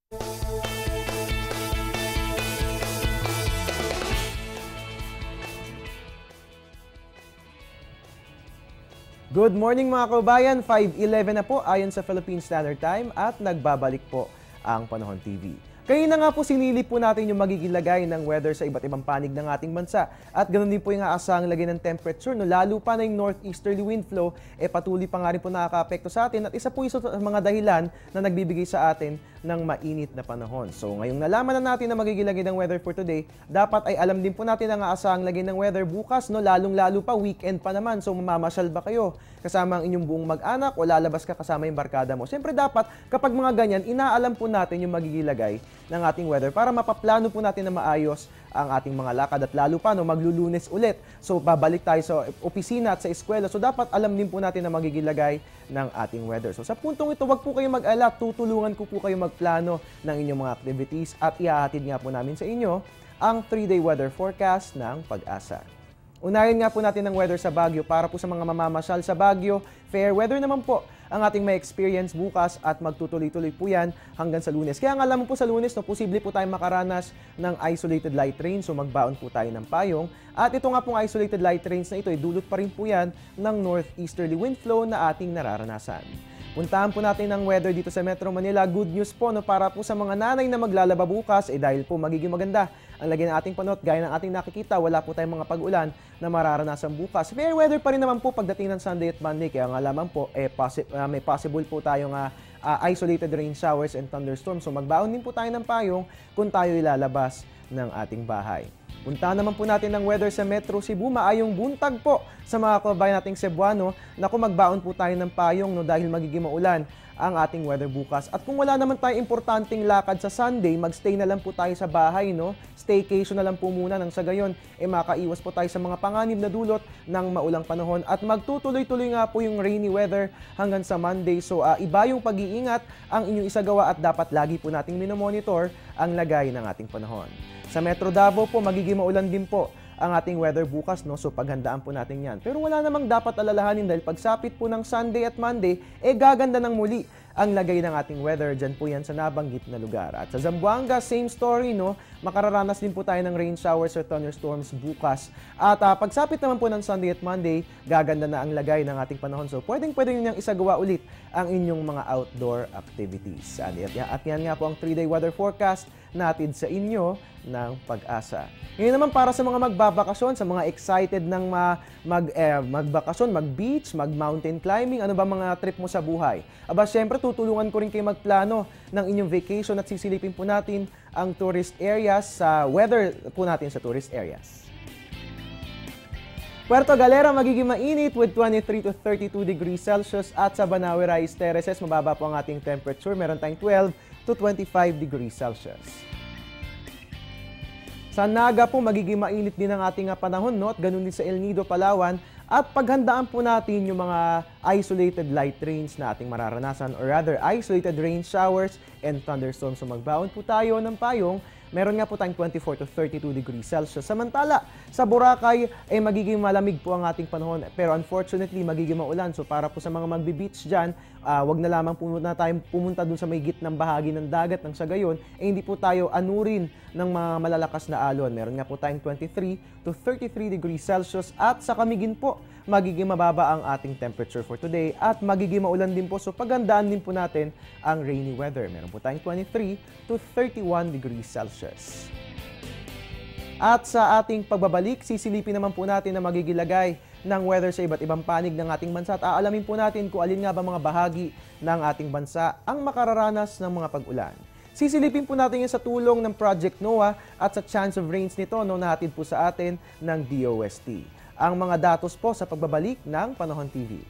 Good morning mga kababayan, 5:11 na po ayon sa Philippine Standard Time at nagbabalik po ang Panahon TV. Kanina nga po sinili po natin yung magiging lagay ng weather sa iba't ibang panig ng ating bansa at ganoon din po yung aasahang lagay ng temperature, no? Lalo pa na yung northeasterly wind flow patuloy pa nga rin po nakaka-apekto sa atin at isa po isa sa mga dahilan na nagbibigay sa atin ng mainit na panahon. So ngayong nalaman na natin na magiging lagay ng weather for today, dapat ay alam din po natin ang aasahang lagay ng weather bukas, no? Lalong-lalo pa weekend pa naman. So mamamasyal ba kayo kasama ang inyong buong mag-anak o lalabas ka kasama yung barkada mo? Siyempre dapat kapag mga ganyan, inaalam po natin yung magiging lagay ng ating weather para mapaplano po natin na maayos ang ating mga lakad at lalo pa no, maglulunes ulit. So babalik tayo sa opisina at sa eskwela. So dapat alam din po natin na magiging lagay ng ating weather. So sa puntong ito, wag po kayong mag-alala. Tutulungan ko po kayo magplano ng inyong mga activities at ihahatid nga po namin sa inyo ang 3-day weather forecast ng Pag-asa. Unahin nga po natin ang weather sa Baguio para po sa mga mamamasyal sa Baguio. Fair weather naman po ang ating may experience bukas at magtutuloy-tuloy po yan hanggang sa Lunes. Kaya nga alam mo po sa Lunes, no, posible po tayong makaranas ng isolated light rain. So magbaon po tayo ng payong. At ito nga pong isolated light rains na ito, dulot pa rin po yan ng northeasterly wind flow na ating nararanasan. Puntahan po natin ang weather dito sa Metro Manila. Good news po no, para po sa mga nanay na maglalaba bukas, dahil po magiging maganda ang lagay ng ating panot. Gaya ng ating nakikita, wala po tayong mga pag-ulan na mararanasan bukas. Fair weather pa rin naman po pagdating ng Sunday at Monday. Kaya nga lamang po, may possible po tayong isolated rain showers and thunderstorms. So magbaon din po tayo ng payong kung tayo ilalabas ng ating bahay. Puntahan naman po natin ang weather sa Metro Cebu. Maayong buntag po sa mga kababayan nating Cebuano na kung magbaon po tayo ng payong no, dahil magiging maulan ang ating weather bukas. At kung wala naman tayong importanteng lakad sa Sunday, magstay na lang po tayo sa bahay, no? Staycation na lang po muna nang sa gayon, makaiwas po tayo sa mga panganib na dulot ng maulang panahon at magtutuloy-tuloy nga po yung rainy weather hanggang sa Monday. So iba yung pag-iingat ang inyong isagawa at dapat lagi po nating minomonitor ang lagay ng ating panahon. Sa Metro Davao po, magiging maulan din po ang ating weather bukas, no? So paghandaan po natin yan. Pero wala namang dapat alalahanin dahil pagsapit po ng Sunday at Monday, gaganda ng muli ang lagay ng ating weather. Dyan po yan sa nabanggit na lugar. At sa Zamboanga, same story, no? Makararanas din po tayo ng rain showers or thunderstorms bukas. At pagsapit naman po ng Sunday at Monday, gaganda na ang lagay ng ating panahon. So pwedeng ninyang isagawa ulit ang inyong mga outdoor activities. At yan nga po ang 3-day weather forecast natin sa inyo ng Pag-asa. Ngayon naman para sa mga magbabakasyon, sa mga excited ng magbakasyon, mag-beach, mag-mountain climbing, ano ba mga trip mo sa buhay? Aba, syempre tutulungan ko rin kayo magplano ng inyong vacation at sisilipin po natin ang tourist areas sa weather po natin sa tourist areas. Puerto Galera magiging mainit with 23 to 32 degrees Celsius at sa Banawe Rice Terraces mababa po ang ating temperature. Meron tayong 12 to 25 degrees Celsius. Sa Naga po, magiging mainit din ang ating panahon, no? At ganun din sa El Nido, Palawan. At paghandaan po natin yung mga isolated light rains na ating mararanasan or rather isolated rain showers and thunderstorms. So magbaon po tayo ng payong. Meron nga po tayong 24 to 32 degrees Celsius. Samantala, sa Boracay magiging malamig po ang ating panahon. Pero unfortunately, magiging maulan. So para po sa mga magbe-beach dyan, wag na lamang tayong pumunta dun sa may gitnang bahagi ng dagat nang sa gayon, hindi po tayo anurin ng mga malalakas na alon. Meron nga po tayong 23 to 33 degrees Celsius at sa Camiguin po, magiging mababa ang ating temperature for today at magiging maulan din po. So paghandaan din po natin ang rainy weather. Meron po tayong 23 to 31 degrees Celsius. At sa ating pagbabalik, sisilipin naman po natin na magiging lagay ng weather sa iba't ibang panig ng ating bansa at aalamin po natin kung alin nga ba mga bahagi ng ating bansa ang makararanas ng mga pag-ulan. Sisilipin po natin yan sa tulong ng Project NOAA at sa chance of rains nito na natin po sa atin ng DOST. Ang mga datos po sa pagbabalik ng Panahon TV.